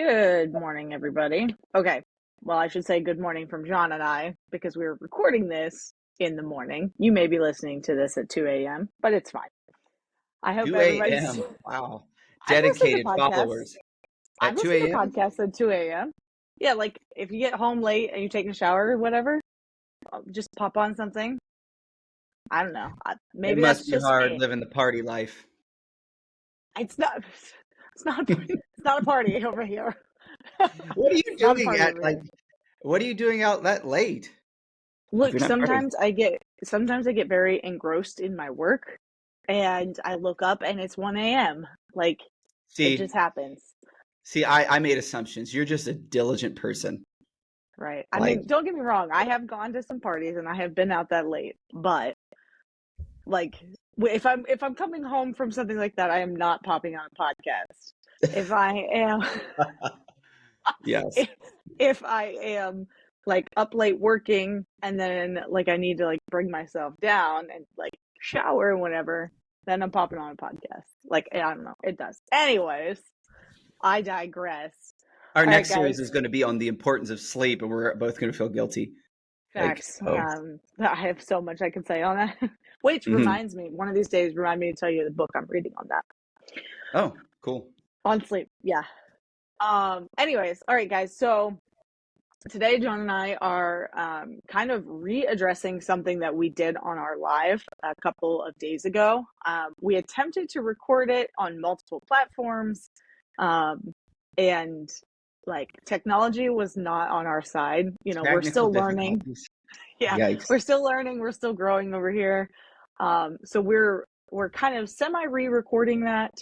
Good morning, everybody. Okay, well, I should say good morning from John and I because we're recording this in the morning. You may be listening to this at 2 a.m., but it's fine. I hope 2 everybody's. a.m. Wow. I've listened to Dedicated podcasts. followers. I've At 2 listened to a.m.? podcasts at 2 a.m. Yeah, like if you get home late and you're taking a shower or whatever, just pop on something. I don't know. It Maybe that's must be just hard me. living the party life. It's not. It's not. It's not a party over here. What are you It's not a doing party at over like here. what are you doing out that late if Look, you're not partying? sometimes I get very engrossed in my work and I look up and it's 1 a.m. Like it just See, happens, I made assumptions. You're just a diligent person. right? I Like, mean, don't get me wrong, I have gone to some parties and I have been out that late, but like if I'm coming home from something like that, I am not popping on a podcast. If I am yes. if, if I am like up late working and then like I need to like bring myself down and like shower and whatever, then I'm popping on a podcast. Like I don't know, it does. Anyways, I digress. Our All right, next series guys. is going to be on the importance of sleep, and we're both going to feel guilty. Like, Facts. oh, I have so much I can say on that. Which mhm. reminds me, one of these days, remind me to tell you the book I'm reading on that. Oh, cool. On sleep. Yeah. Anyways, all right, guys. So today, John and I are kind of readdressing something that we did on our live a couple of days ago. We attempted to record it on multiple platforms, um, and like technology was not on our side. We're Technical still learning. difficulties. Yeah, Yikes. we're still learning. We're still growing over here. So we're kind of semi re-recording that.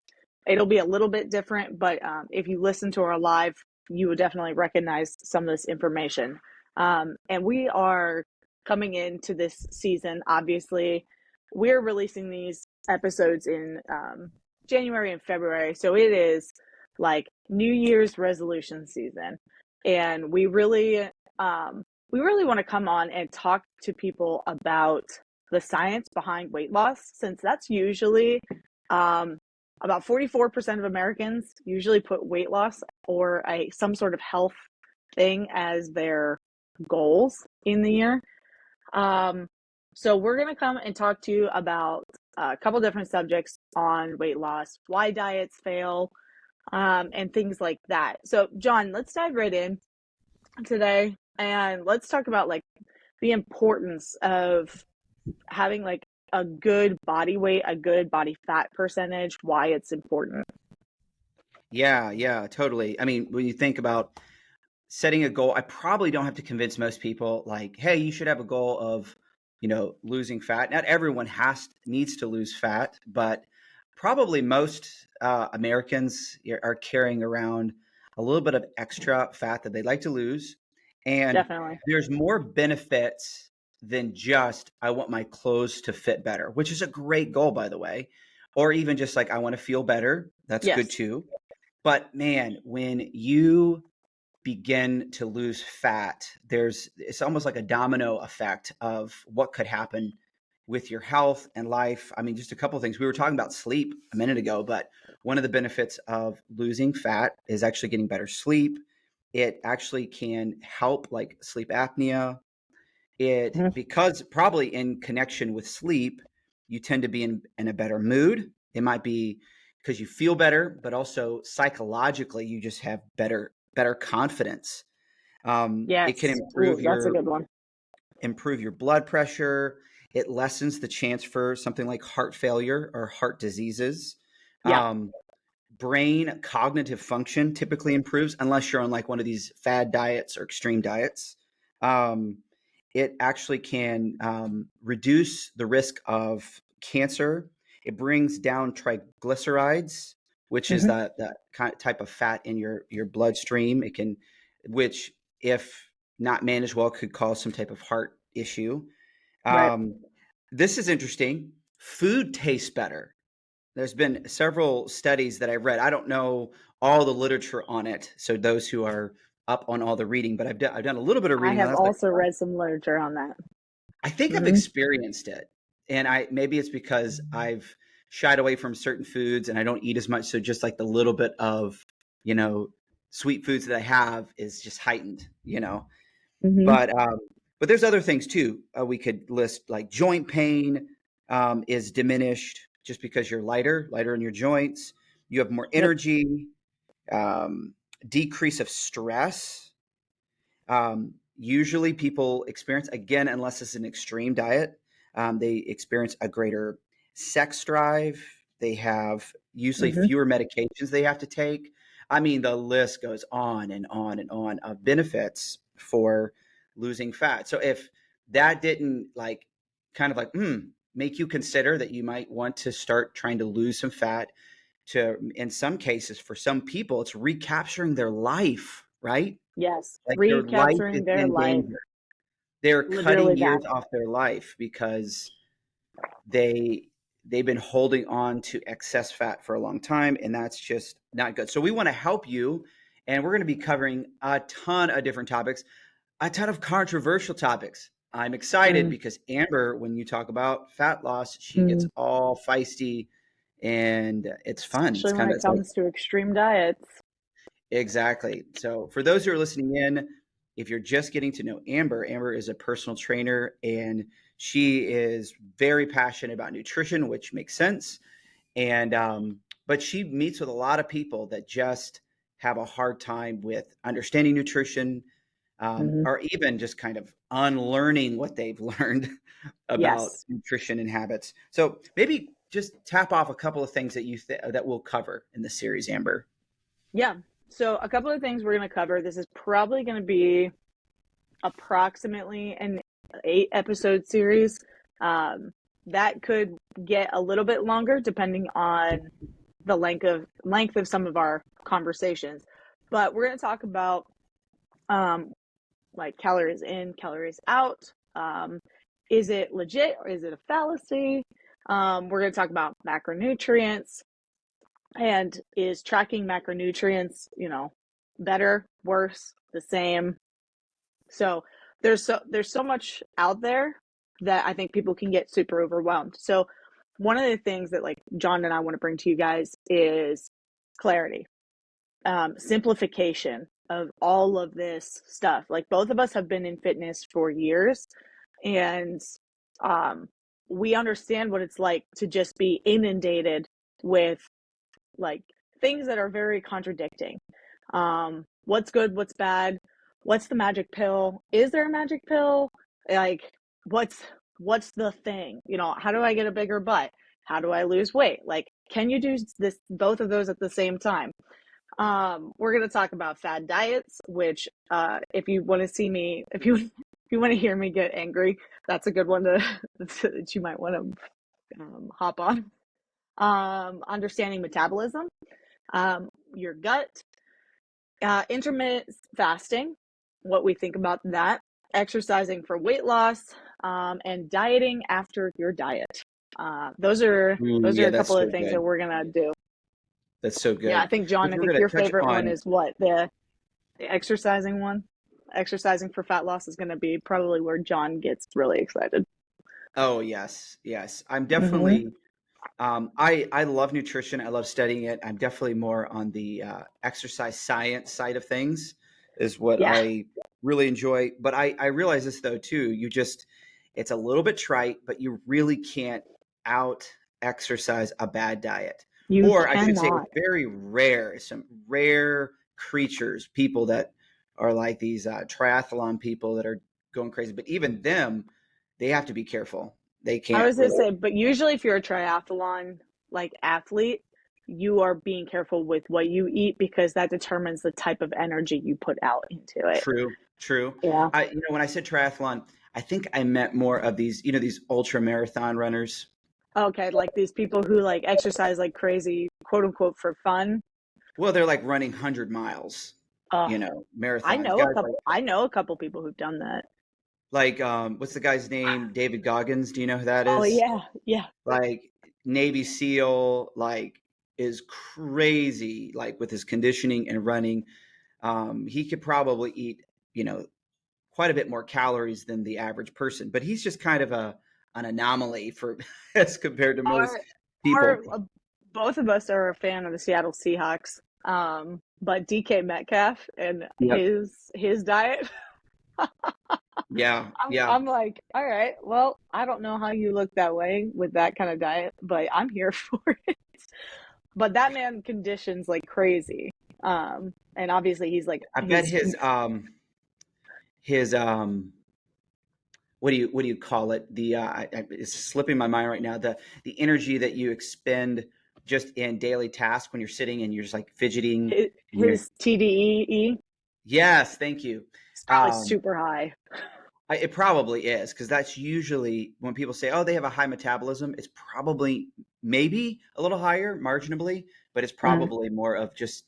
It'll be a little bit different, but if you listen to our live, you would definitely recognize some of this information. And we are coming into this season. Obviously, we're releasing these episodes in January and February, so it is like New Year's resolution season, and we really want to come on and talk to people about the science behind weight loss, since that's usually um, about 44% of Americans usually put weight loss or some sort of health thing as their goals in the year. Um, so we're going to come and talk to you about a couple different subjects on weight loss, why diets fail, and things like that. So, John, let's dive right in today and let's talk about like the importance of having like a good body weight, a good body fat percentage, why it's important. Yeah, totally. I mean, when you think about setting a goal, I probably don't have to convince most people like, hey, you should have a goal of, losing fat. Not everyone needs to lose fat, but probably most Americans are carrying around a little bit of extra fat that they'd like to lose. And Definitely. there's more benefits than just, I want my clothes to fit better, which is a great goal, by the way. Or even just like, I want to feel better. That's good Yes. too. But man, when you begin to lose fat, it's almost like a domino effect of what could happen with your health and life. I mean, just a couple of things. We were talking about sleep a minute ago, but one of the benefits of losing fat is actually getting better sleep. It actually can help like sleep apnea. Mhm. Because probably in connection with sleep, you tend to be in a better mood. It might be because you feel better, but also psychologically, you just have better confidence. It can Yes. Ooh, that's a good one. improve your blood pressure. It lessens the chance for something like heart failure or heart diseases. Yeah. Um, Brain cognitive function typically improves unless you're on like one of these fad diets or extreme diets. Um, it actually can reduce the risk of cancer. It brings down triglycerides, which is Hmm. that type of fat in your bloodstream. Which if not managed well, could cause some type of heart issue. Right. Um, this is interesting. Food tastes better. There's been several studies that I've read. I don't know all the literature on it, so those who are up on all the reading, but I've done a little bit of I reading on have that. I was like, also read some literature on that. I think I've Hmm. experienced it, and I maybe it's because I've shied away from certain foods and I don't eat as much. So just like the little bit of you know sweet foods that I have is just heightened, you know. Mm-hmm. But but there's other things too. We could list like joint pain is diminished just because you're lighter in your joints. You have more Yep. energy, um, decrease of stress. Usually, people experience, again, unless it's an extreme diet, they experience a greater sex drive. They have usually Mm-hmm. fewer medications they have to take. I mean, the list goes on and on and on of benefits for losing fat. So if that didn't like kind of like make you consider that you might want to start trying to lose some fat, to in some cases for some people it's recapturing their life, right? Yes. Like their life is Recapturing their in life. danger. They're Literally cutting that. years off their life because they they've been holding on to excess fat for a long time, and that's just not good. So we want to help you, and we're going to be covering a ton of different topics, a ton of controversial topics. I'm excited because Amber, when you talk about fat loss, she gets Mm-hmm. all feisty and it's fun. Especially when it It's like comes to extreme diets. exactly. So, for those who are listening in, if you're just getting to know Amber, Amber is a personal trainer and she is very passionate about nutrition, which makes sense. And, but she meets with a lot of people that just have a hard time with understanding nutrition, Mm-hmm. or even just kind of unlearning what they've learned about Yes. nutrition and habits. So, maybe just tap off a couple of things that that we'll cover in the series, Amber. Yeah. So a couple of things we're going to cover. This is probably going to be approximately an 8 episode series. Um, that could get a little bit longer depending on the length of some of our conversations. But we're going to talk about um, like calories in, calories out. Is it legit or is it a fallacy? We're going to talk about macronutrients, and is tracking macronutrients, better, worse, the same? So there's so much out there that I think people can get super overwhelmed. So one of the things that like John and I want to bring to you guys is clarity, simplification of all of this stuff. Like both of us have been in fitness for years, and um, we understand what it's like to just be inundated with like things that are very contradicting. What's good, what's bad, what's the magic pill? Is there a magic pill? Like what's the thing? How do I get a bigger butt? How do I lose weight? Like, can you do this both of those at the same time? We're gonna talk about fad diets, which if you want to see me, if you want to hear me get angry, that's a good one to that you might want to hop on. Understanding metabolism, your gut, intermittent fasting, what we think about that, exercising for weight loss, and dieting after your diet. Those are Ooh, those are yeah, a that's couple so of things good. that we're gonna do. That's so Yeah, I good. think John, Which I we're think going your to touch favorite one on. is what, the exercising one. Exercising for fat loss is going to be probably where John gets really excited. Oh, yes. Yes. I'm Mm-hmm. definitely, I love nutrition. I love studying it. I'm definitely more on the exercise science side of things, is what Yeah, I really enjoy. But I realize this though, too. It's a little bit trite, but you really can't out exercise a bad diet. you Or I should say, cannot. it's very rare, some rare creatures, people that are like these triathlon people that are going crazy. But even them, they have to be careful. They I can't was going to really. say, but usually if you're a triathlon like athlete, you are being careful with what you eat because that determines the type of energy you put out into it. True, true. Yeah. When I said triathlon, I think I meant more of these, these ultra marathon runners. Okay, like these people who like exercise like crazy, quote unquote, for fun. Well, they're like running 100 miles, Uh, marathons. Guys I know a couple people who've done that. what's the guy's name? David Goggins. Do you know who that Oh is? yeah, yeah. Like Navy SEAL, like is crazy, like with his conditioning and running. He could probably eat, you know, quite a bit more calories than the average person, but he's just kind of an anomaly for as compared to most Our people. our both of us are a fan of the Seattle Seahawks. but DK Metcalf and Yep. his diet, Yeah. I'm Yeah. I'm like, all right, well, I don't know how you look that way with that kind of diet, but I'm here for it. But that man conditions like crazy. And obviously I bet his what do you call it? It's slipping my mind right now. The energy that you expend just in daily tasks when you're sitting and you're just like fidgeting and you're his TDEE yes, thank you. is probably Um, super high. it probably is because that's usually when people say, "Oh, they have a high metabolism." It's probably maybe a little higher marginally, but it's Mm, probably more of just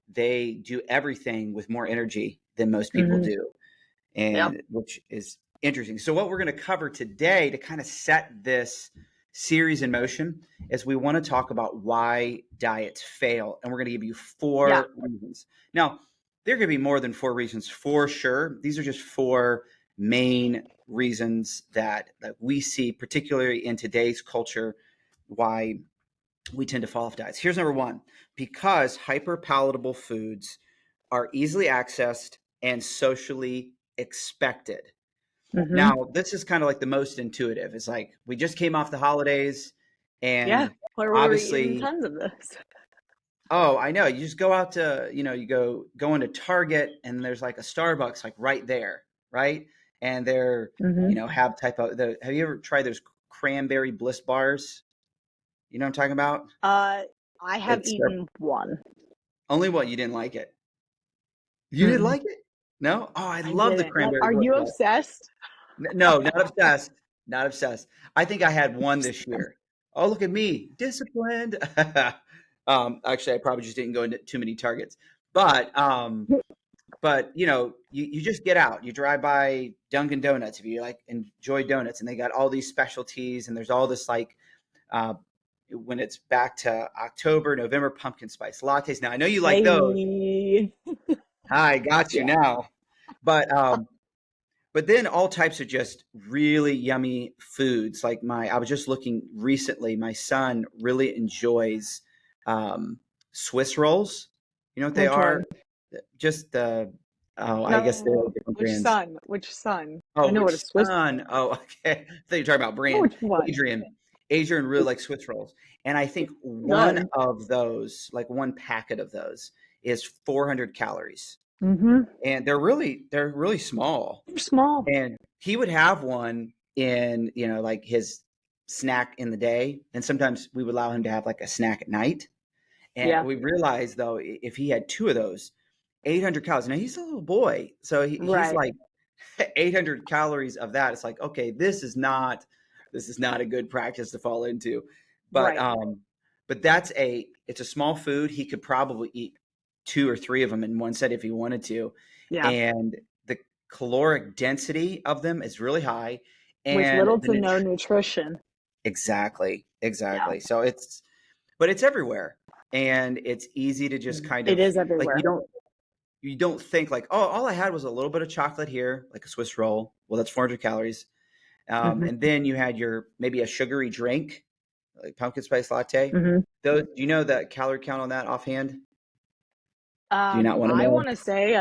they do everything with more energy than most people mm-hmm. do, Yep. and which is interesting. So, what we're going to cover today to kind of set this series in motion is we want to talk about why diets fail, and we're going to give you Yeah. 4 reasons. Now, there could be more than 4 reasons for sure. These are just 4 main reasons that we see, particularly in today's culture, why we tend to fall off diets. Here's number one: because hyper-palatable foods are easily accessed and socially expected. Mm-hmm. Now, this is kind of like the most intuitive. It's like we just came off the holidays, Yeah. and Where we were eating obviously, tons of this. oh, I know. You just go out to, you go into Target, and there's like a Starbucks like right there, right? And they're, Mm-hmm. have type of the. Have you ever tried those cranberry bliss bars? You know what I'm talking about? Uh, I have It's eaten one. only what you didn't like it. You didn't Mm-mm. like it? No? Oh, I I love the didn't. Nope. cranberry Are bliss you bar. obsessed? No, not obsessed. Not obsessed. I think I had one this year. Oh, look at me, disciplined. Actually, I probably just didn't go into too many Targets. But you just get out. You drive by Dunkin' Donuts if you like enjoy donuts, and they got all these specialties, and there's all this like uh, when it's back to October, November pumpkin spice lattes. Now I know you like those. Hey. I got you Yeah. now. But then all types of just really yummy foods. Like I was just looking recently. My son really enjoys Swiss rolls. You know what they Which are? one? Just I guess they're No. different Which brands. son? Which son? I Oh, know what a which Swiss. son? Oh, okay. I thought you were talking about brand. Which one? Adrian. Adrian really likes Swiss rolls, and I think one Good. of those, like one packet of those, is 400 calories, Mm-hmm. and they're really small. They're small. And he would have one in, like his snack in the day. And sometimes we would allow him to have like a snack at night. And Yeah. we realized though, if he had 2 of those, 800 calories. Now he's a little boy. So he's Right. like 800 calories of that. It's like, okay, this is not a good practice to fall into. But, Right. it's a small food. He could probably eat 2 or 3 of them in one set if he wanted to. Yeah. And the caloric density of them is really high. With And little to no nutrition. exactly, Yeah. exactly. So but it's everywhere. And it's easy to just kind It of is like, everywhere. you don't think like, oh, all I had was a little bit of chocolate here, like a Swiss roll. Well, that's 400 calories. Mm-hmm. And then you had maybe a sugary drink, like pumpkin spice latte. Mm-hmm. Do you know the calorie count on that offhand? Do you not want to I know? want to say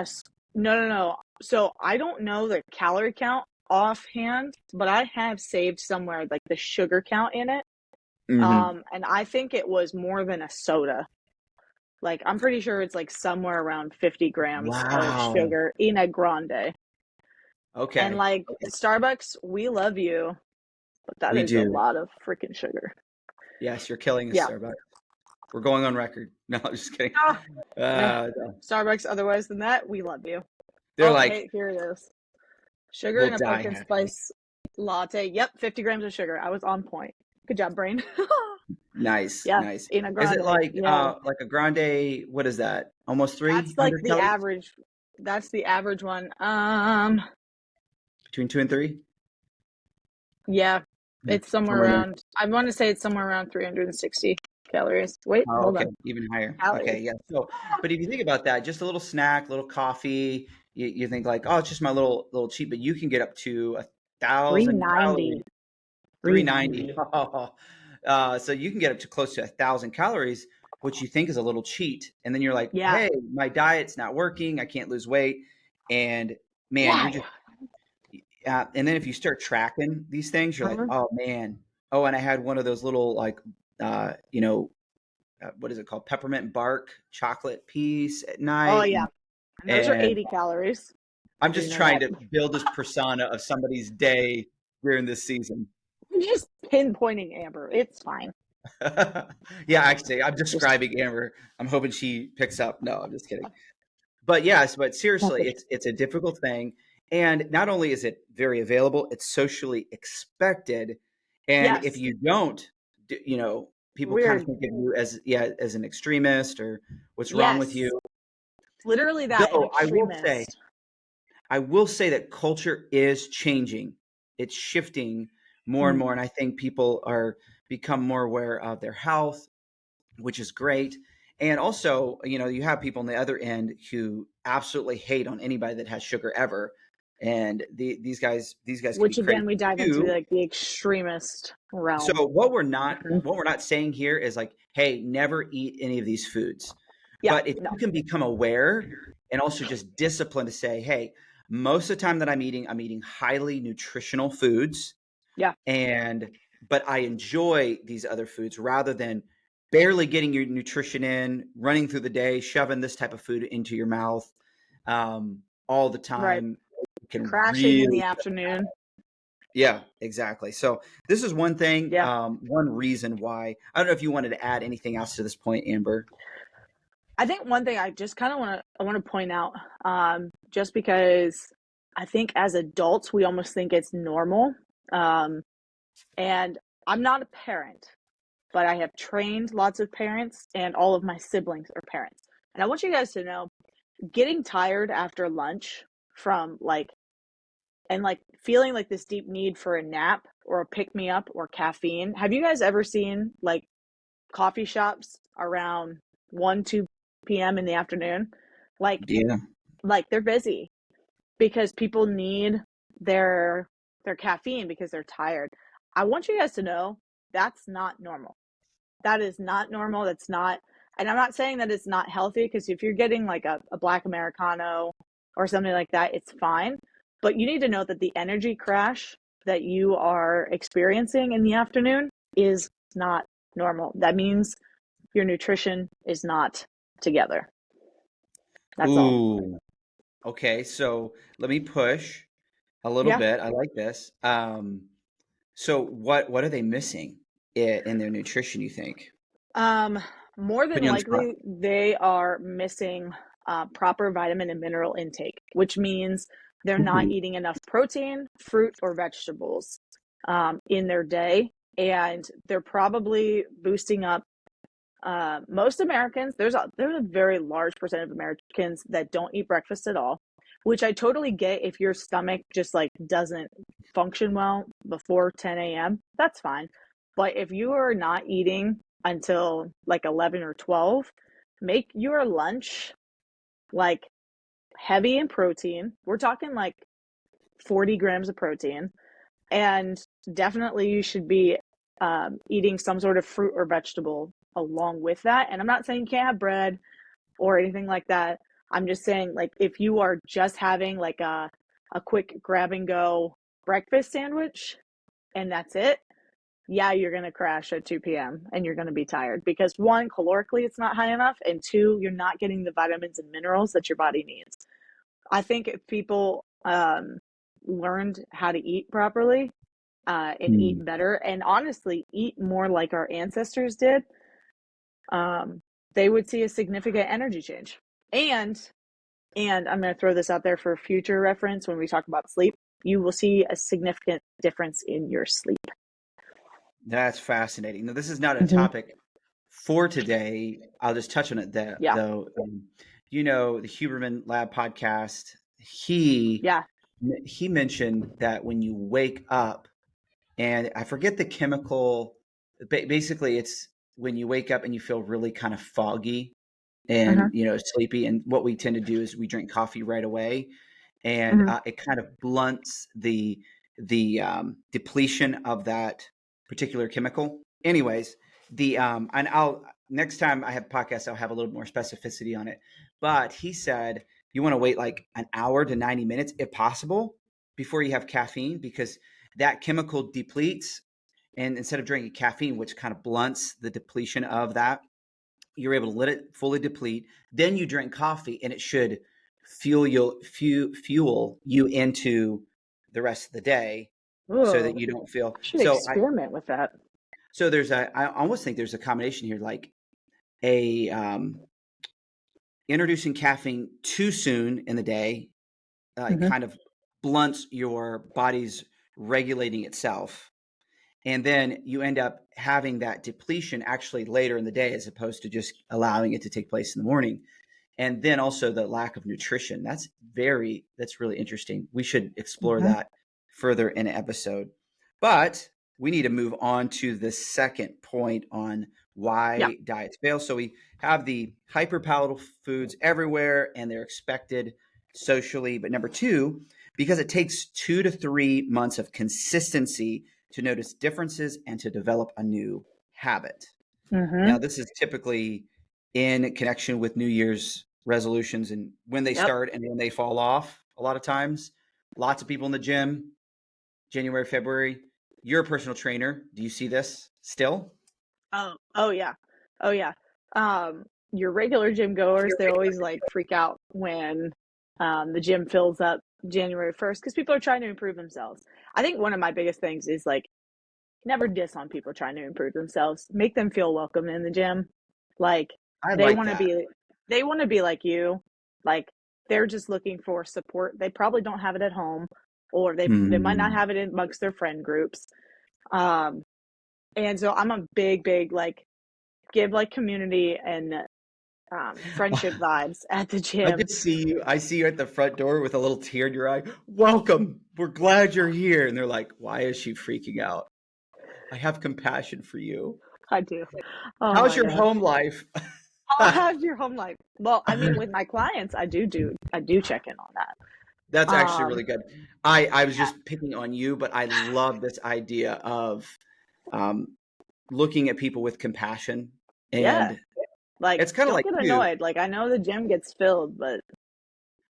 no, no, no. So I don't know the calorie count offhand, but I have saved somewhere like the sugar count in it. Hmm. And I think it was more than a soda. Like I'm pretty sure it's like somewhere around 50 grams of Wow. sugar in a grande. And Okay. like Okay. Starbucks, we love you, but that We is a do. lot of freaking sugar. Yes, you're killing us, Yeah. Starbucks. We're going on record. No, I'm just kidding. Ah, eh. No. Starbucks, otherwise than that, we love you. They're Oh, like, hey, here it is. Sugar we'll in a die pumpkin happy. spice latte. Yep, 50 grams of sugar. I was on point. Good job, brain. Nice, Yeah, nice. in a Is it grande. Yeah. like a grande? What is that? Almost That's like 300 the calories? average. That's the average one. Between 2 and 3? Yeah, it's somewhere Somewhere in there. around, I want to say it's somewhere around 360 calories. Wait, Oh, hold okay, on. even higher. Calories. Okay, yeah. So, but if you think about that, just a little snack, little coffee, you think like, oh, it's just my little cheat, but you can get up to 1,000 calories, 390. 390. 390. So you can get up to close to 1,000 calories what you think is a little cheat. And then you're like, Yeah. hey, my diet's not working. I can't lose weight. And man, you're Yeah. just, and then if you start tracking these things, you're like, Mhm. oh man. Oh, and I had one of those little like, you know, what is it called? Peppermint bark chocolate piece at Oh night. yeah. And those are And 80 calories. I I'm do just know trying that. to build this persona of somebody's day during this season. I'm just pinpointing Amber. It's fine. Yeah, actually, I'm Just describing Amber. I'm hoping she picks up. No, I'm just kidding. But yes, but seriously, message. it's a difficult thing, and not only is it very available, it's socially expected. And if Yes. you don't, you know, people kind of Weird. think of you as as an extremist or what's wrong with Yes. you. Literally that, an Though extremist. I will say that culture is changing. It's shifting more and Mm. more, and I think people are become more aware of their health, which is great. And also, you know, you have people on the other end who absolutely hate on anybody that has sugar ever. And these guys can be Which crazy again we dive into too. like the extremist So realm. Mhm. what we're not saying here is like, hey, never eat any of these foods. Yeah, But if no. you can become aware and also just disciplined to say, hey, most of the time that I'm eating highly nutritional foods Yeah, and but I enjoy these other foods rather than barely getting your nutrition in, running through the day, shoving this type of food into your mouth all the right. time. It can Crashing in the really, afternoon. yeah, exactly. So this is one thing, Yeah. one reason why. I don't know if you wanted to add anything else to this point, Amber. I think one thing I just kind of want to point out, just because I think as adults we almost think it's normal, um, and I'm not a parent, but I have trained lots of parents, and all of my siblings are parents, and I want you guys to know, getting tired after lunch from like and like feeling like this deep need for a nap or a pick me up or caffeine. Have you guys ever seen like coffee shops around 1 2 p.m. in the afternoon? Like Yeah. they're busy because people need their caffeine because they're tired. I want you guys to know that's not normal. That is not normal. That's not, and I'm not saying that it's not healthy, because if you're getting like a black Americano or something like that, it's fine. But you need to know that the energy crash that you are experiencing in the afternoon is not normal. That means your nutrition is not together. That's all. Ooh. Okay. So let me push a little Yeah. bit. I like this. So what are they missing in their nutrition, you think? Um, More than Put you on the spot. likely, they are missing proper vitamin and mineral intake, which means they're not Ooh. eating enough protein, fruit, or vegetables in their day. And they're probably boosting up most Americans. There's a very large percent of Americans that don't eat breakfast at all, which I totally get. If your stomach just like doesn't function well before 10 a.m., that's fine. But if you are not eating until like 11 or 12, make your lunch like heavy in protein. We're talking like 40 grams of protein, and definitely you should be eating some sort of fruit or vegetable along with that. And I'm not saying you can't have bread or anything like that. I'm just saying, like, if you are just having like a quick grab and go breakfast sandwich and that's it, yeah, you're going to crash at 2 p.m. and you're going to be tired because one, calorically, it's not high enough. And two, you're not getting the vitamins and minerals that your body needs. I think if people learned how to eat properly, and eat Hmm. better, and honestly eat more like our ancestors did, um, they would see a significant energy change. And I'm going to throw this out there for future reference when we talk about sleep. You will see a significant difference in your sleep. That's fascinating. Now, this is not a Mm-hmm. topic for today. I'll just touch on it Yeah. though. You know, the Huberman Lab podcast, he Yeah. he mentioned that when you wake up, and I forget the chemical, basically it's when you wake up and you feel really kind of foggy and Mm-hmm. you know sleepy, and what we tend to do is we drink coffee right away, and Mm-hmm. it kind of blunts the depletion of that particular chemical. Anyways, the and next time I have podcasts, I'll have a little more specificity on it. But he said you want to wait like an hour to 90 minutes, if possible, before you have caffeine, because that chemical depletes. And instead of drinking caffeine, which kind of blunts the depletion of that, you're able to let it fully deplete. Then you drink coffee, and it should fuel you into the rest of the day, so that Oh, you don't feel I should so. experiment with that. I almost think there's a combination here, like a introducing caffeine too soon in the day, Hmm. kind of blunts your body's regulating itself, and then you end up having that depletion actually later in the day, as opposed to just allowing it to take place in the morning. And then also the lack of nutrition. That's really interesting. We should explore Hmm. that further in an episode. But we need to move on to the second point on Yeah. why diets fail. So we have the hyper-palatable foods everywhere, and they're expected socially. But number two, because it takes 2 to 3 months of consistency to notice differences and to develop a new habit. Now, Hmm. this is typically in connection with New Year's resolutions and when they Yep. start and when they fall off. A lot of times, lots of people in the gym, January, February. You're a personal trainer. Do you see this still? Oh yeah. Oh yeah. Your regular gym goers, they always like freak out when the gym fills up January 1st because people are trying to improve themselves. I think one of my biggest things is like never diss on people trying to improve themselves. Make them feel welcome in the gym. Like I they like want to that. be they want to be like you. Like they're just looking for support. They probably don't have it at home or they might not Hmm. have it amongst their friend groups. Um and so I'm a big like give like community and friendship vibes at the I gym. just see you. I see you at the front door with a little tear in your eye. Welcome. We're glad you're here. And they're like, why is she freaking out? I have compassion for you. I do. Oh How's my your gosh. home life? How's your home life? Well, I mean, with my clients, I do check in on that. That's actually Um, really good. I was yeah, just picking on you, but I love this idea of um, looking at people with compassion. yeah. And Like, it's kind of don't like get you. annoyed. Like, I know the gym gets filled, but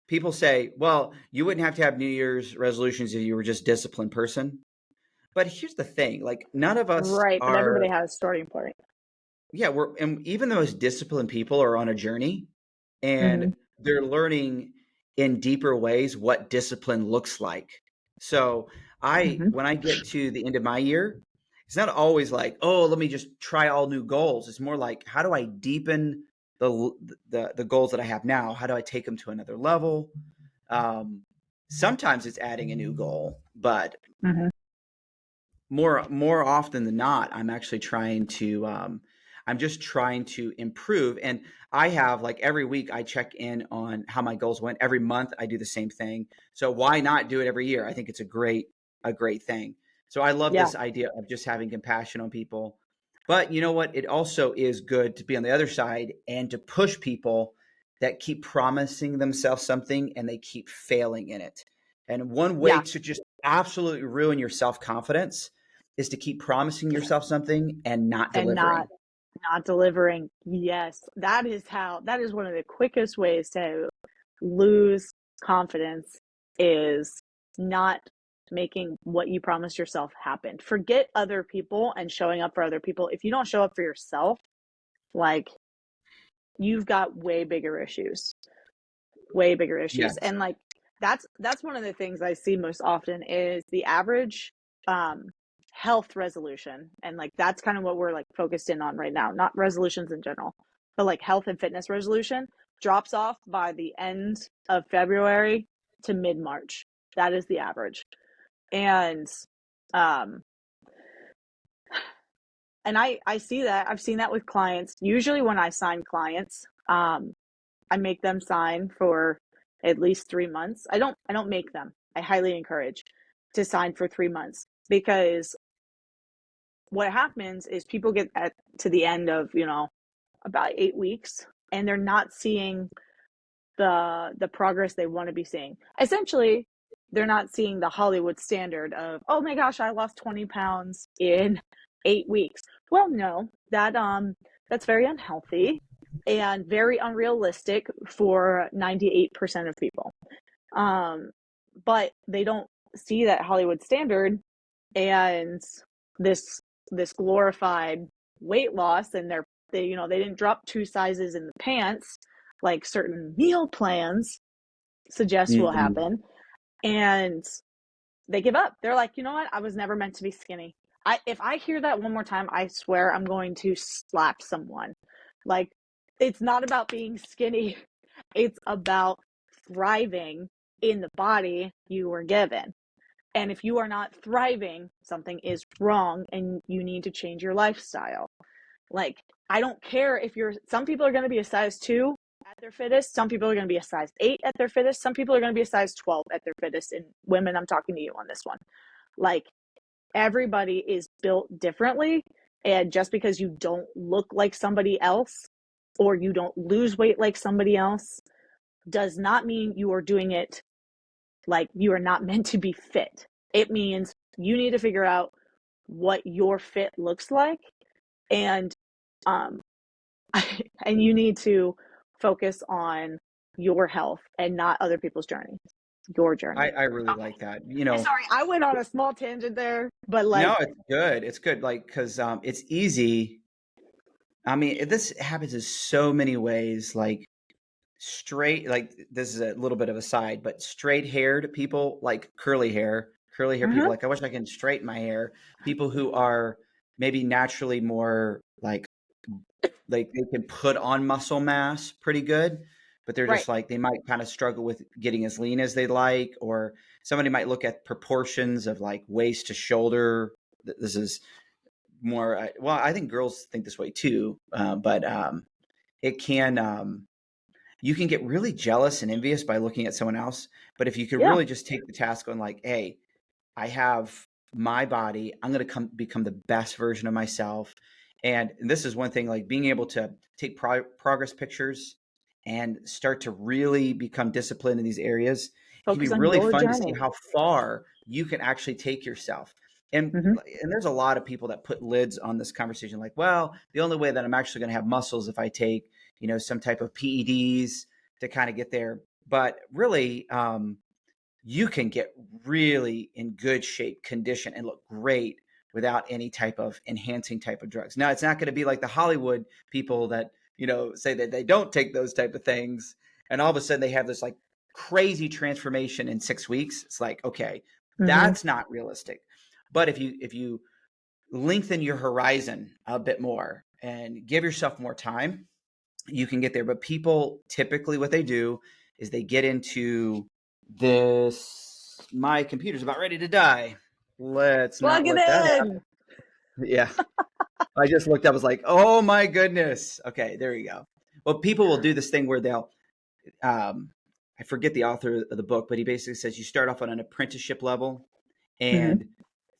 People say, well, you wouldn't have to have New Year's resolutions if you were just a disciplined person. But here's the thing, like none of us right. But everybody are, has a starting point. yeah, and even the most disciplined people are on a journey, and Hmm. they're learning in deeper ways what discipline looks like. So Hmm. when I get to the end of my year, it's not always like, oh, let me just try all new goals. It's more like, how do I deepen the the goals that I have now? How do I take them to another level? Um, Sometimes it's adding a new goal, but Hmm. more often than not, I'm just trying to improve. And I have, like, every week I check in on how my goals went. Every month I do the same thing. So why not do it every year? I think it's a great thing. So I love Yeah. this idea of just having compassion on people. But you know what? It also is good to be on the other side and to push people that keep promising themselves something and they keep failing in it. And one way Yeah. to just absolutely ruin your self-confidence is to keep promising yourself something and not And delivering. not delivering. Yes. That is one of the quickest ways to lose confidence is not making what you promised yourself happen. Forget other people and showing up for other people. If you don't show up for yourself, like you've got way bigger issues. Way bigger issues. Yes. And like that's one of the things I see most often is the average um health resolution. And like that's kind of what we're like focused in on right now. Not resolutions in general, but like health and fitness resolution drops off by the end of February to mid-March. That is the average. And um I see that. I've seen that with clients. Usually when I sign clients, I make them sign for at least 3 months. I don't make them. I highly encourage to sign for 3 months because what happens is people get to the end of, about 8 weeks and they're not seeing the progress they want to be seeing. Essentially, they're not seeing the Hollywood standard of, oh my gosh, I lost 20 pounds in 8 weeks. Well, no, That's very unhealthy and very unrealistic for 98% of people. Um, but they don't see that Hollywood standard and this this glorified weight loss, and they didn't drop 2 sizes in the pants like certain meal plans suggest will Mhm. happen, and they give up. They're like, you know what? I was never meant to be skinny. If I hear that one more time, I swear I'm going to slap someone. Like, it's not about being skinny. It's about thriving in the body you were given. And if you are not thriving, something is wrong and you need to change your lifestyle. Like, I don't care if some people are going to be a size 2 at their fittest. Some people are going to be a size 8 at their fittest. Some people are going to be a size 12 at their fittest. And women, I'm talking to you on this one. Like, everybody is built differently. And just because you don't look like somebody else or you don't lose weight like somebody else does not mean you are doing it like you are not meant to be fit. It means you need to figure out what your fit looks like, and um and you need to focus on your health and not other people's journey. Your journey. I really Okay. like that. Sorry, I went on a small tangent there, but No, like, it's good. It's good. Like, because it's easy. I mean, this happens in so many ways. Like, straight, like, this is a little bit of a side, but straight haired people like curly hair people. uh-huh, Like, I wish I can straighten my hair. People who are maybe naturally more like they can put on muscle mass pretty good, but they're right. just like they might kind of struggle with getting as lean as they like, or somebody might look at proportions of like waist to shoulder. This is more well, I think girls think this way too, but it can you can get really jealous and envious by looking at someone else. But if you could Yeah. really just take the task on like, hey, I have my body. I'm going to become the best version of myself. And this is one thing, like being able to take progress pictures and start to really become disciplined in these areas. It can be Focus on really your fun to see journey. how far you can actually take yourself. And Hmm. and there's a lot of people that put lids on this conversation, like, well, the only way that I'm actually going to have muscles if I take, some type of PEDs to kind of get there. But really, you can get really in good shape, condition, and look great without any type of enhancing type of drugs. Now, it's not going to be like the Hollywood people that, say that they don't take those type of things. And all of a sudden they have this like crazy transformation in 6 weeks. It's like, okay, Hmm. that's not realistic. But if you lengthen your horizon a bit more and give yourself more time, you can get there. But people typically what they do is they get into this. My computer's about ready to die. Let's not Plug it let that in. happen. Yeah. I just looked up, I was like, oh my goodness. Okay, there you go. Well, people will do this thing where they'll I forget the author of the book, but he basically says you start off on an apprenticeship level, Hmm. and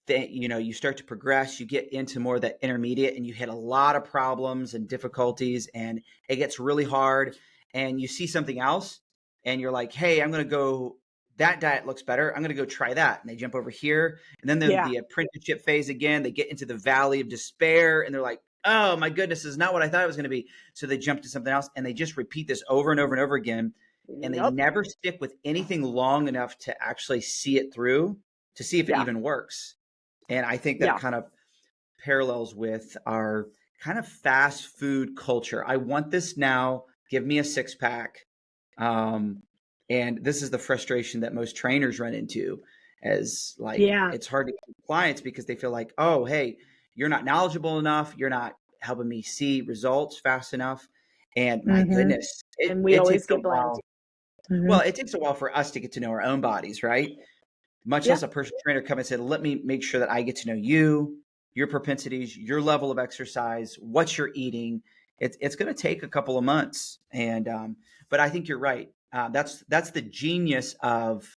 then you start to progress, you get into more of that intermediate, and you hit a lot of problems and difficulties, and it gets really hard, and you see something else and you're like, hey, I'm going to go, that diet looks better, I'm going to go try that, and they jump over here, and then Yeah. the apprenticeship phase again, they get into the valley of despair, and they're like, oh my goodness, this is not what I thought it was going to be. So they jump to something else, and they just repeat this over and over and over again, and they Yep. never stick with anything long enough to actually see it through, to see if it Yeah. even works. And I think that Yeah. kind of parallels with our kind of fast food culture. I want this now. Give me a six pack. Um, and this is the frustration that most trainers run into, as like Yeah. it's hard to keep clients because they feel like, oh, hey, you're not knowledgeable enough. You're not helping me see results fast enough. And my Hmm. goodness, And we it takes always a get blamed. while. Hmm. Well, it takes a while for us to get to know our own bodies, right? Much Yeah. less a personal trainer come and say, let me make sure that I get to know you, your propensities, your level of exercise, what you're eating. It's going to take a couple of months. And, but I think you're right. That's the genius of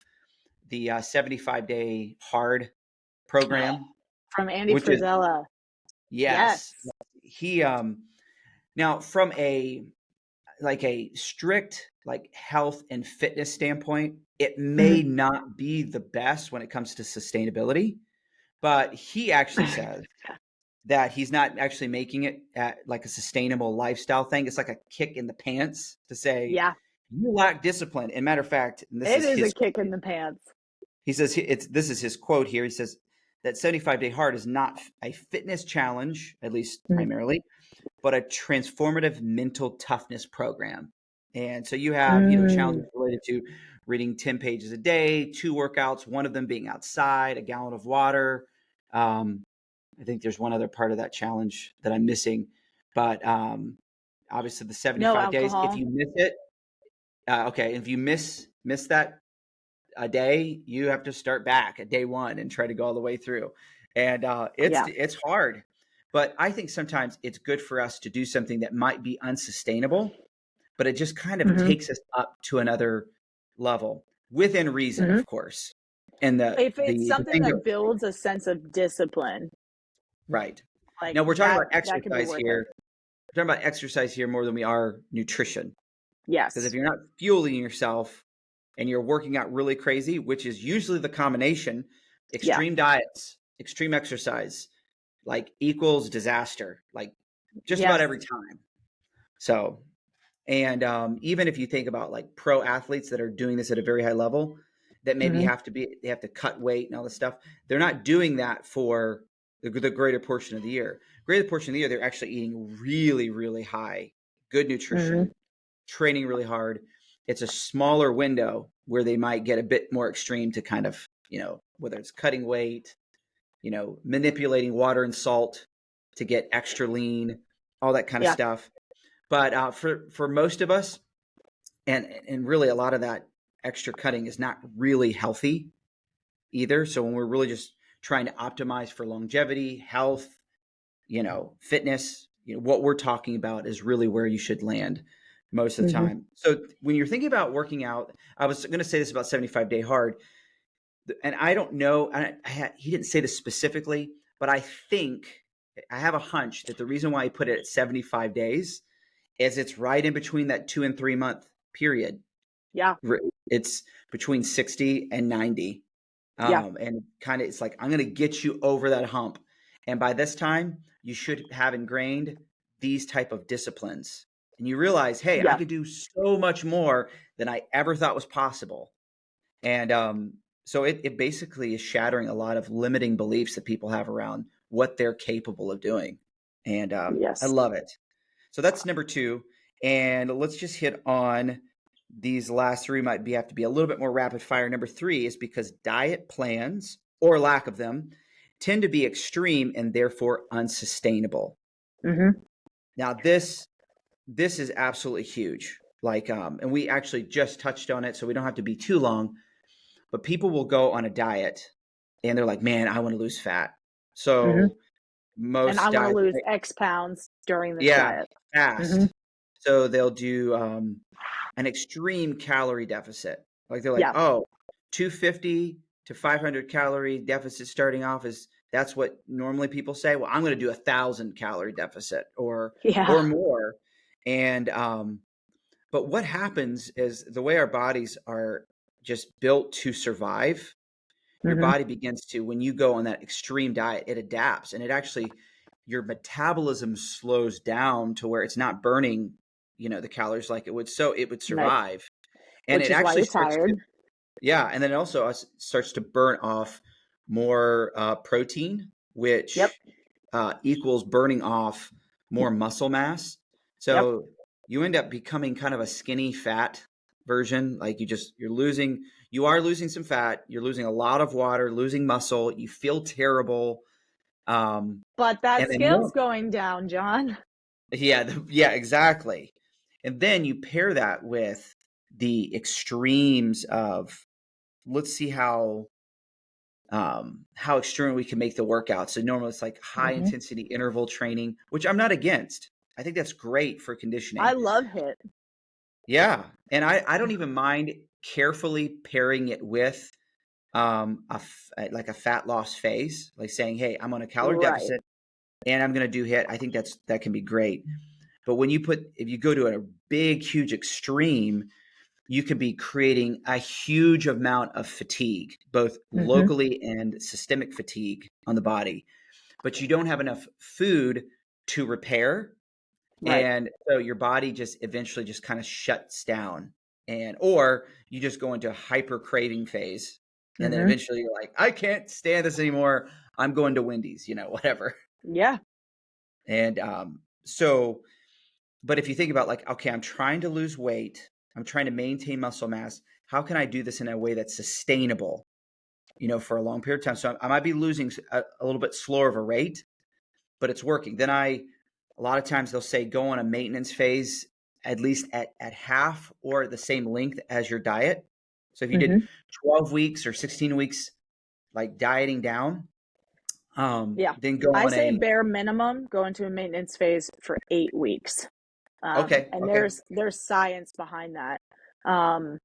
the 75-day hard program, From Andy which is, Frizella. Yes. yes, he, now from a strict like health and fitness standpoint, it Hmm. may not be the best when it comes to sustainability, but he actually says that he's not actually making it at like a sustainable lifestyle thing. It's like a kick in the pants to say Yeah, you lack discipline. And matter of fact, and this it is is a his, kick in the pants. he says this is his quote here. He says that 75 Day Hard is not a fitness challenge, at least primarily, but a transformative mental toughness program. And so you have, Mm. challenges related to reading 10 pages a day, 2 workouts, one of them being outside, a gallon of water. I think there's one other part of that challenge that I'm missing, but obviously the No 75 days, if alcohol. you miss it, okay, if you miss that a day, you have to start back at day 1 and try to go all the way through. And Yeah. it's hard, but I think sometimes it's good for us to do something that might be unsustainable, but it just kind of Hmm. takes us up to another level within reason, Hmm. of course. And If it's the something thing that that builds a sense of discipline, right. like Now we're talking about that can be exercise worth it. here. We're talking about exercise here more than we are nutrition. Because if Yes. you're not fueling yourself and you're working out really crazy, which is usually the combination, Yeah. extreme diets, extreme exercise, like equals disaster, like just about Yes. every time. So, and even if you think about like pro athletes that are doing this at a very high level, that maybe Hmm. they have to cut weight and all this stuff, they're not doing that for the greater portion of the year. Greater portion of the year, they're actually eating really, really high, good Hmm. nutrition, training really hard. It's a smaller window where they might get a bit more extreme to kind of, whether it's cutting weight, manipulating water and salt to get extra lean, all that kind of Yeah. stuff. But for most of us, and really a lot of that extra cutting is not really healthy either. So when we're really just trying to optimize for longevity, health, fitness, what we're talking about is really where you should land most of the Hmm. time. So when you're thinking about working out, I was going to say this about 75 Day Hard, and I don't know, he didn't say this specifically, but I have a hunch that the reason why he put it at 75 days is it's right in between that 2 and 3 month period. Yeah. It's between 60 and 90. Yeah. And kind of, it's like, I'm going to get you over that hump. And by this time, you should have ingrained these type of disciplines. And you realize, hey, I Yeah. could do so much more than I ever thought was possible. And so it basically is shattering a lot of limiting beliefs that people have around what they're capable of doing. And I Yes. love it. So that's number 2. And let's just hit on these last 3 might have to be a little bit more rapid fire. Number 3 is because diet plans or lack of them tend to be extreme and therefore unsustainable. Hmm. Now this is absolutely huge. Like and we actually just touched on it, so we don't have to be too long, but people will go on a diet and they're like, "Man, I want to lose fat." Hmm. So And I most want to diets, lose X pounds during this yeah, diet. Hmm. fast. So they'll do an extreme calorie deficit. Like they're like, Yeah. oh, 250 to 500 calorie deficit starting off that's what normally people say. Well, I'm going to do 1,000 calorie deficit or Yeah. more. And but what happens is the way our bodies are just built to survive, your Hmm. body begins to, when you go on that extreme diet, it adapts and it actually, your metabolism slows down to where it's not burning, the calories like it would. So it would Nice. survive. And Which it is why actually you're starts to, tired. yeah. And then it also starts to burn off more protein, Yep. which equals burning off more muscle mass. Yep. So you end up becoming kind of a skinny fat version. Like you are losing some fat, you're losing a lot of water, losing muscle, you feel terrible. But that And then scale's going down, John. yeah, yeah, exactly. And then you pair that with the extremes of, let's see how extreme we can make the workout. So normally it's like high Hmm. intensity interval training, which I'm not against. I think that's great for I conditioning. love HIIT. Yeah. And I don't even mind carefully pairing it with like a fat loss phase, like saying, hey, I'm on a calorie Right. deficit and I'm going to do HIIT. I think that can be great. But if you go to a big, huge extreme, you could be creating a huge amount of fatigue, both Hmm. locally and systemic fatigue on the body. but you don't have enough food to repair. Right. And so your body just eventually just kind of shuts down, or you just go into a hyper craving phase. And then Mm-hmm. eventually you're like, I can't stand this anymore. I'm going to Wendy's, whatever. Yeah. And so, but if you think about like, okay, I'm trying to lose weight, I'm trying to maintain muscle mass. How can I do this in a way that's sustainable, for a long period of time? So I might be losing a little bit slower of a rate, but it's working. Then a lot of times they'll say go on a maintenance phase, at least at half or the same length as your diet. So if you did Mm-hmm. 12 weeks or 16 weeks, like dieting down, Yeah. then go I on say a, bare minimum go into a maintenance phase for 8 weeks. okay, And okay. there's science behind that. Um,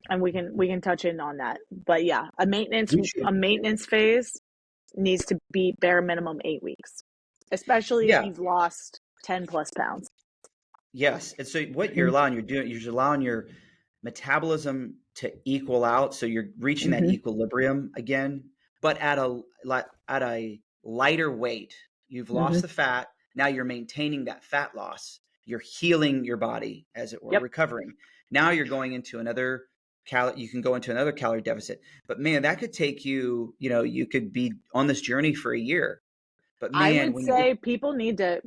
and we can touch in on that. But yeah, a maintenance We should, a maintenance phase needs to be bare minimum 8 weeks, especially if yeah, you've lost 10 plus pounds. yes. And so what Mm-hmm. you're allowing your metabolism to equal out. So you're reaching that Mm-hmm. equilibrium again, but at a lighter weight. You've Mm-hmm. lost the fat. Now you're maintaining that fat loss. You're healing your body, as it were, Yep. recovering. Now you're going into another you can go into another calorie deficit. But man, that could take you, you could be on this journey for a year. But I man, would when you get, say people need to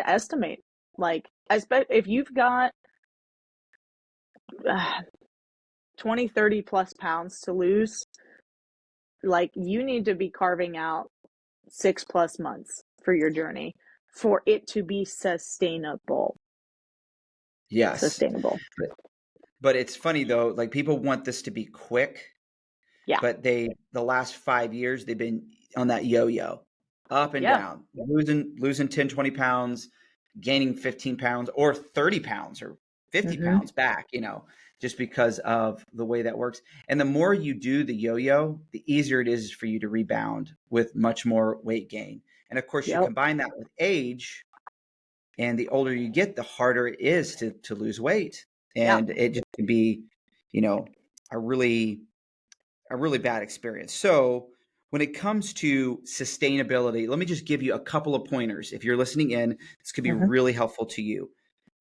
estimate, like, if you've got uh, 20, 30 plus pounds to lose, like, you need to be carving out 6 plus months for your journey for it to be sustainable. yes, Sustainable. but it's funny though, like people want this to be quick, Yeah. but the last 5 years they've been on that yo-yo, up and Yeah. down, losing 10, 20 pounds, gaining 15 pounds or 30 pounds or 50 Mm-hmm. pounds back, just because of the way that works. And the more you do the yo-yo, the easier it is for you to rebound with much more weight gain. And of course, you Yep. combine that with age, and the older you get, the harder it is to lose weight. Yeah. And it just can be, you know, a really bad experience. So when it comes to sustainability, let me just give you a couple of pointers. If you're listening in, this could be Mm-hmm. really helpful to you.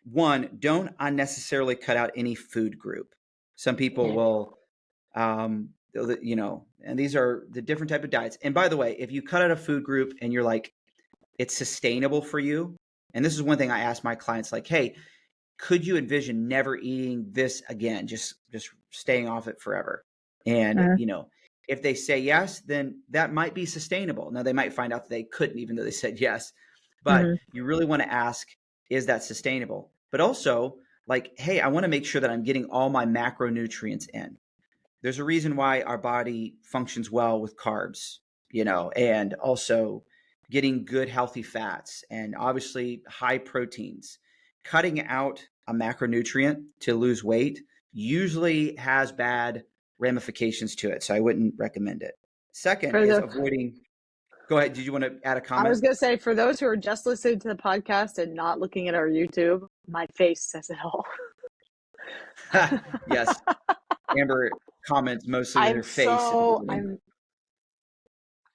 One, don't unnecessarily cut out any food group. Some people will, and these are the different type of diets. And by the way, if you cut out a food group and you're like, it's sustainable for you, and this is one thing I ask my clients, like, hey, could you envision never eating this again, just staying off it forever? And Mm-hmm. if they say yes, then that might be sustainable. Now they might find out that they couldn't, even though they said yes. But Mm-hmm. you really want to ask, is that sustainable? But also, like, hey, I want to make sure that I'm getting all my macronutrients in. There's a reason why our body functions well with carbs, and also getting good healthy fats and obviously high proteins. Cutting out a macronutrient to lose weight usually has bad ramifications to it, so I wouldn't recommend it. Second For is the avoiding. Go ahead. Did you want to add a I comment? was gonna say, for those who are just listening to the podcast and not looking at our YouTube, my face says it all. Yes, Amber comments mostly with I'm her face at the so beginning.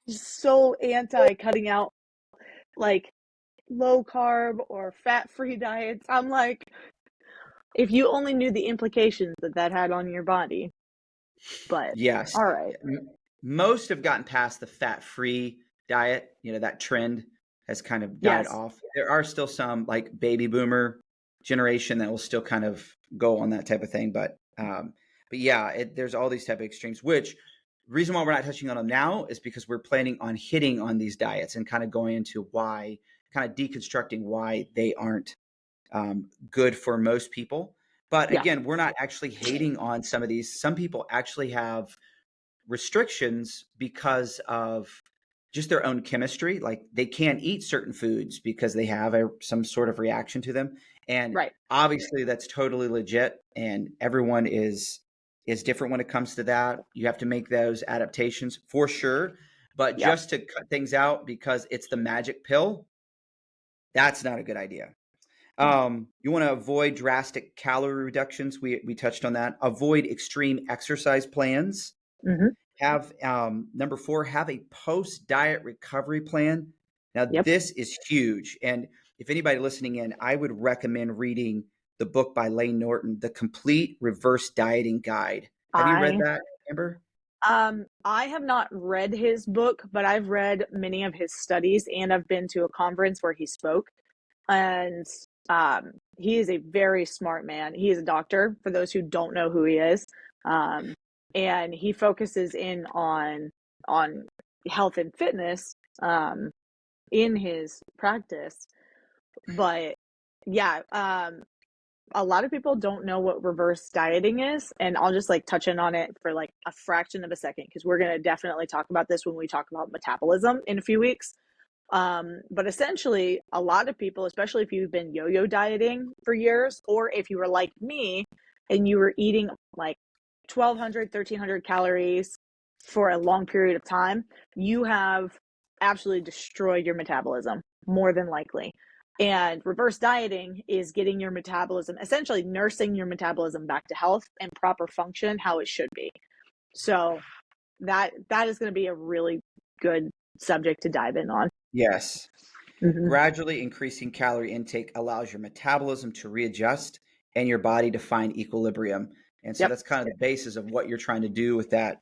I'm so anti cutting out, like, low carb or fat free diets. I'm like, if you only knew the implications that that had on your body. But Yes. all right. Most have gotten past the fat-free diet. That trend has kind of died Yes. off. There are still some like baby boomer generation that will still kind of go on that type of thing. But yeah, there's all these type of extremes, which reason why we're not touching on them now is because we're planning on hitting on these diets and kind of going into why, kind of deconstructing why they aren't good for most people. But Yeah. again, we're not actually hating on some of these. Some people actually have restrictions because of just their own chemistry. Like they can't eat certain foods because they have some sort of reaction to them. And Right. obviously that's totally legit. And everyone is different when it comes to that. You have to make those adaptations for sure. But Yep. just to cut things out because it's the magic pill, that's not a good idea. You want to avoid drastic calorie reductions. We touched on that. Avoid extreme exercise plans. Mm-hmm. Have number 4, have a post-diet recovery plan. Now, Yep. this is huge. And if anybody listening in, I would recommend reading the book by Lane Norton, The Complete Reverse Dieting Guide. Have you read I that, Amber? I have not read his book, but I've read many of his studies and I've been to a conference where he spoke. And he is a very smart man. He is a doctor, for those who don't know who he is. Um, and he focuses in on health and fitness in his practice. But yeah, a lot of people don't know what reverse dieting is, and I'll just like touch in on it for like a fraction of a second because we're going to definitely talk about this when we talk about metabolism in a few weeks. But essentially, a lot of people, especially if you've been yo-yo dieting for years, or if you were like me and you were eating like 1,200, 1,300 calories for a long period of time, you have absolutely destroyed your metabolism, more than likely. And reverse dieting is getting your metabolism, essentially nursing your metabolism back to health and proper function how it should be. So that is going to be a really good subject to dive in on. Yes. Mm-hmm. Gradually increasing calorie intake allows your metabolism to readjust and your body to find equilibrium. And so Yep. that's kind of the basis of what you're trying to do with that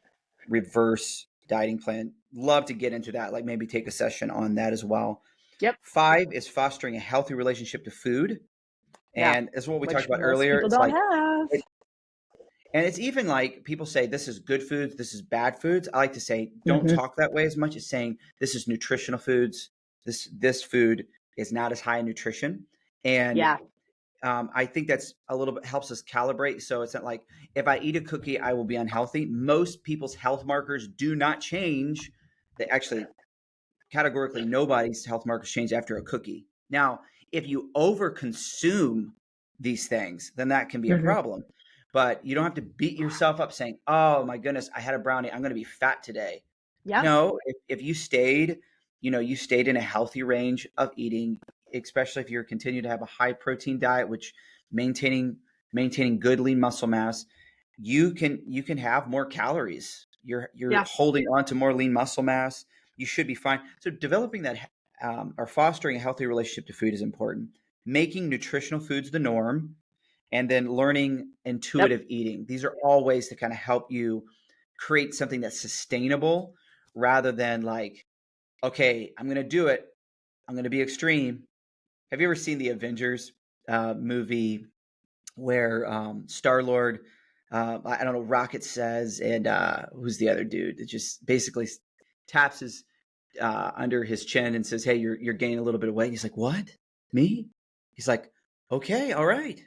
reverse dieting plan. Love to get into that, like maybe take a session on that as well. Yep. 5 is fostering a healthy relationship to food. Yeah. And as what we talked Which about most earlier, people it's don't like, have. and it's even like people say this is good foods, this is bad foods. I like to say don't Mm-hmm. talk that way as much as saying this is nutritional foods. This food is not as high in nutrition, and Yeah. I think that's a little bit helps us calibrate. So it's not like if I eat a cookie, I will be unhealthy. Most people's health markers do not change. They actually categorically nobody's health markers change after a cookie. Now, if you overconsume these things, then that can be a Mm-hmm. problem. But you don't have to beat yourself up saying, "Oh my goodness, I had a brownie. I'm going to be fat today." Yeah. No, if you stayed, you stayed in a healthy range of eating, especially if you're continuing to have a high protein diet, which maintaining maintaining good lean muscle mass, you can have more calories. You're Yeah. holding on to more lean muscle mass. You should be fine. So developing that or fostering a healthy relationship to food is important. Making nutritional foods the norm, and then learning Yep. intuitive eating. These are all ways to kind of help you create something that's sustainable rather than like, okay, I'm going to do it. I'm going to be extreme. Have you ever seen the Avengers movie where Star Lord, I don't know, Rocket says, and who's the other dude that just basically taps his under his chin and says, "Hey, you're gaining a little bit of weight." He's like, "What? Me?" He's like, "Okay, all right,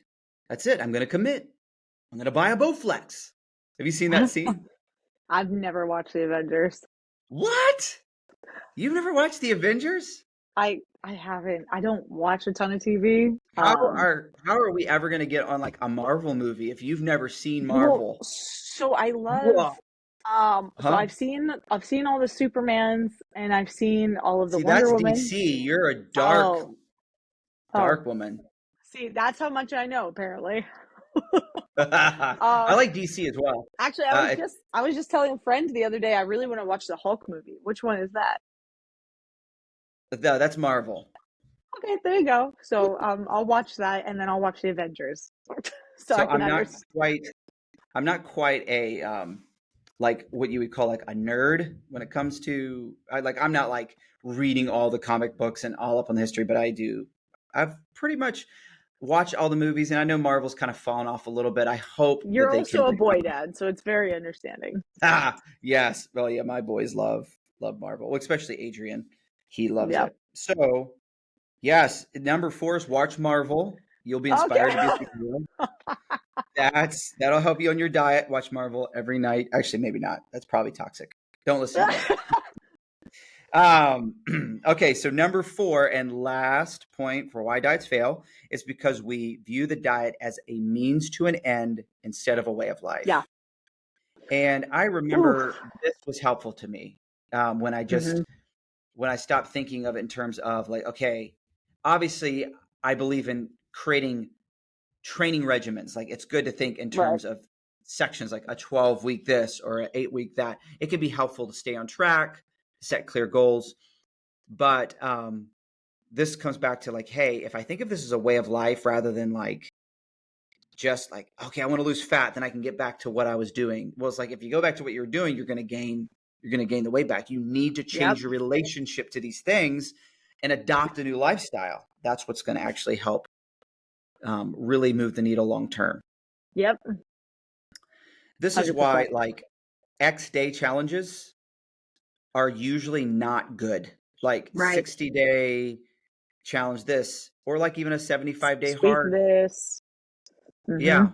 that's it. I'm going to commit. I'm going to buy a Bowflex." Have you seen that scene? I've never watched the Avengers. What? You've never watched the Avengers? I haven't. I don't watch a ton of TV. How are we ever going to get on like a Marvel movie if you've never seen Well, Marvel? so I love Whoa. so Huh? I've seen all the Supermans and I've seen all of the See, Wonder that's Woman. DC. You're a dark, Oh, oh. dark woman. See, that's how much I know apparently. I Um like DC as well. actually Uh, I was just telling a friend the other day I really want to watch the Hulk movie. Which one is that? that's Marvel. Okay, there you go. So I'll watch that and then I'll watch the Avengers. So So I can understand. I'm not quite a like what you would call like a nerd when it comes to I'm not like reading all the comic books and all up on the history, but I've pretty much watched all the movies, and I know Marvel's kind of fallen off a little bit. I hope that You're they can also a boy rebound. dad, so it's very understanding. Yes. Well, yeah, my boys love Marvel, well, especially Adrian. He loves Yep. it. So yes, number 4 is watch Marvel. You'll be inspired to be a Okay. superhero. That'll help you on your diet. Watch Marvel every night. Actually, maybe not. That's probably toxic. Don't listen to that. Okay, so number 4 and last point for why diets fail is because we view the diet as a means to an end instead of a way of Yeah. life. And I Ooh. remember this was helpful to me when Hmm. when I stopped thinking of it in terms of like, okay, obviously I believe in creating training regimens. Like it's good to think in Right. terms of sections, like a 12-week this or an 8-week that. It can be helpful to stay on track, set clear goals. But this comes back to like, hey, if I think of this as a way of life rather than like just like, okay, I want to lose fat, then I can get back to what I was doing. Well, it's like if you go back to what you're doing, you're going to gain the weight back. You need to Yep. change your relationship to these things and adopt a new lifestyle. That's what's going to actually help really move the needle long term. Yep. This is 100%. why like X day challenges are usually not good. Like Right. 60-day challenge this, or like even a 75-day Sweep hard. this. Yeah, Mm-hmm.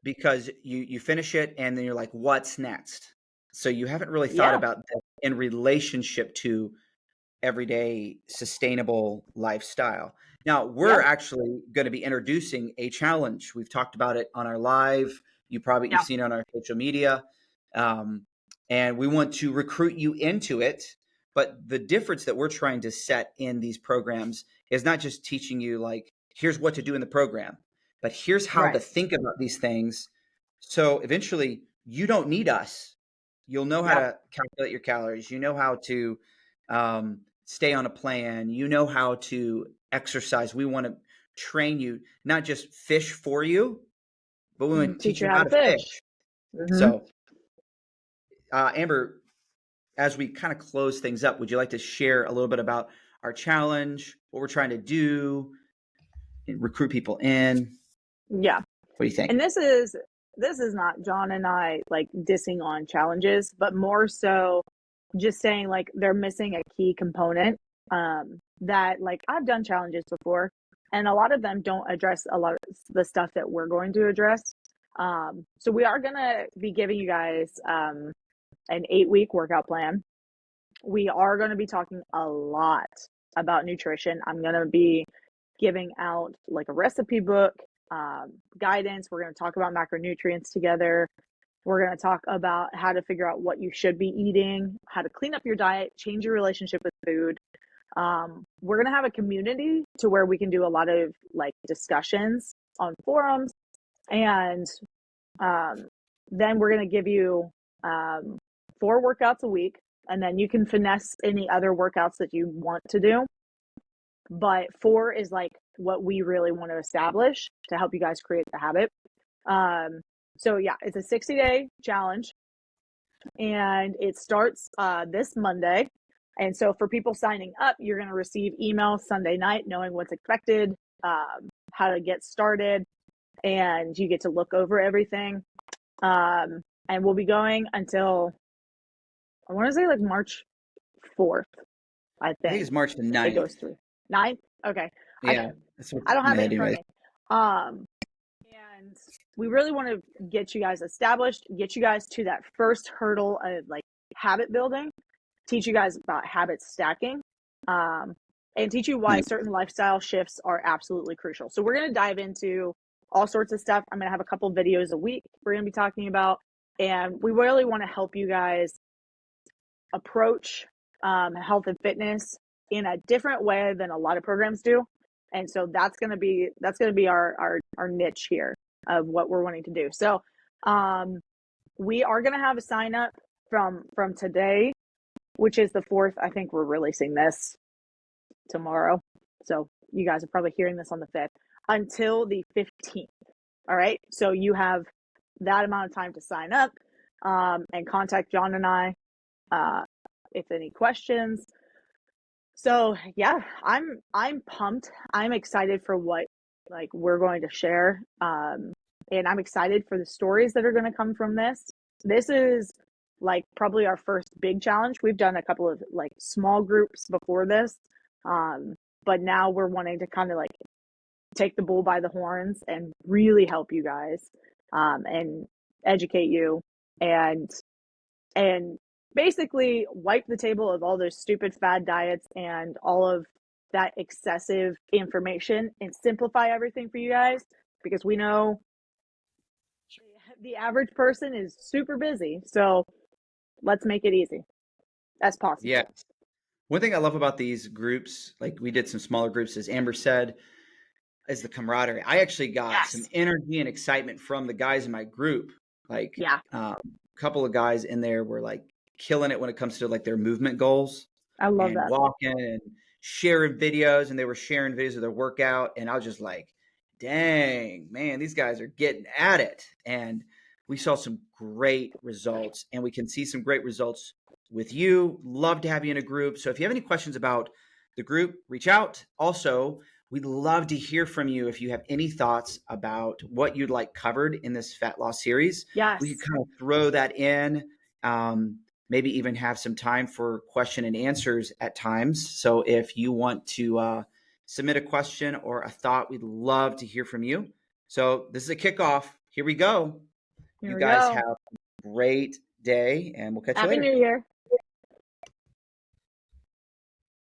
because you finish it and then you're like, what's next? So you haven't really thought Yeah. about that in relationship to everyday sustainable lifestyle. Now, we're Yep. actually going to be introducing a challenge. We've talked about it on our live. You've Yeah. seen it on our social media. Um, and we want to recruit you into it. But the difference that we're trying to set in these programs is not just teaching you like, here's what to do in the program, but here's how to Right. think about these things. So eventually you don't need us. You'll know how Yeah. to calculate your calories. You know how to stay on a plan. You know how to exercise. We want to train you, not just fish for you, but we want to Teach teach you you how how to to fish. fish. Mm-hmm. So, Amber, as we kind of close things up, would you like to share a little bit about our challenge, what we're trying to do, and recruit people in? Yeah. What do you think? And this is not John and I like dissing on challenges, but more so just saying like they're missing a key component. That like I've done challenges before, and a lot of them don't address a lot of the stuff that we're going to address. So we are gonna be giving you guys an 8-week workout plan. We are going to be talking a lot about nutrition. I'm going to be giving out like a recipe book, guidance. We're going to talk about macronutrients together. We're going to talk about how to figure out what you should be eating, how to clean up your diet, change your relationship with food. We're going to have a community to where we can do a lot of like discussions on forums. And um, then we're going to give you 4 workouts a week. And then you can finesse any other workouts that you want to do. But 4 is like what we really want to establish to help you guys create the habit. So yeah, it's a 60-day challenge, and it starts this Monday. And so for people signing up, you're going to receive email Sunday night knowing what's expected, how to get started, and you get to look over everything. And we'll be going until I want to say like March 4th, I I think think it's March the it 9th. goes through. 9th? Okay. I Yeah, that's what's I don't in my have it head in front anyways. of me. Um, and we really want to get you guys established, get you guys to that first hurdle of like habit building, teach you guys about habit stacking, um, and teach you why Nice. certain lifestyle shifts are absolutely crucial. So we're going to dive into all sorts of stuff. I'm going to have a couple videos a week we're going to be talking about, and we really want to help you guys approach health and fitness in a different way than a lot of programs do. And so that's going to be our niche here of what we're wanting to do. So we are going to have a sign up from today, which is the 4th. I think we're releasing this tomorrow. So you guys are probably hearing this on the 5th until the 15th. All right. So you have that amount of time to sign up and contact John and I if any questions. So yeah, I'm pumped. I'm excited for what like we're going to share. And I'm excited for the stories that are going to come from this. This is like probably our first big challenge. We've done a couple of like small groups before this. But now we're wanting to kind of like take the bull by the horns and really help you guys and educate you and and basically wipe the table of all those stupid fad diets and all of that excessive information and simplify everything for you guys because we know the average person is super busy. So let's make it easy as Yeah. possible. One thing I love about these groups, like we did some smaller groups, as Amber said, is the camaraderie. I actually got some Yes. energy and excitement from the guys in my group. Like Yeah, a couple of guys in there were like killing it when it comes to like their movement goals I love and that. walking and sharing videos, and they were sharing videos of their workout, and I was just like, dang, man, these guys are getting at it. And we saw some great results, and we can see some great results with you. Love to have you in a group. So if you have any questions about the group, reach out. Also, we'd love to hear from you if you have any thoughts about what you'd like covered in this fat loss series. We could Yes. kind of throw that in. Maybe even have some time for question and answers at times. So if you want to submit a question or a thought, we'd love to hear from you. So this is a kickoff. Here we go. Here You we guys go. have a great day, and we'll catch you Happy later. New Year.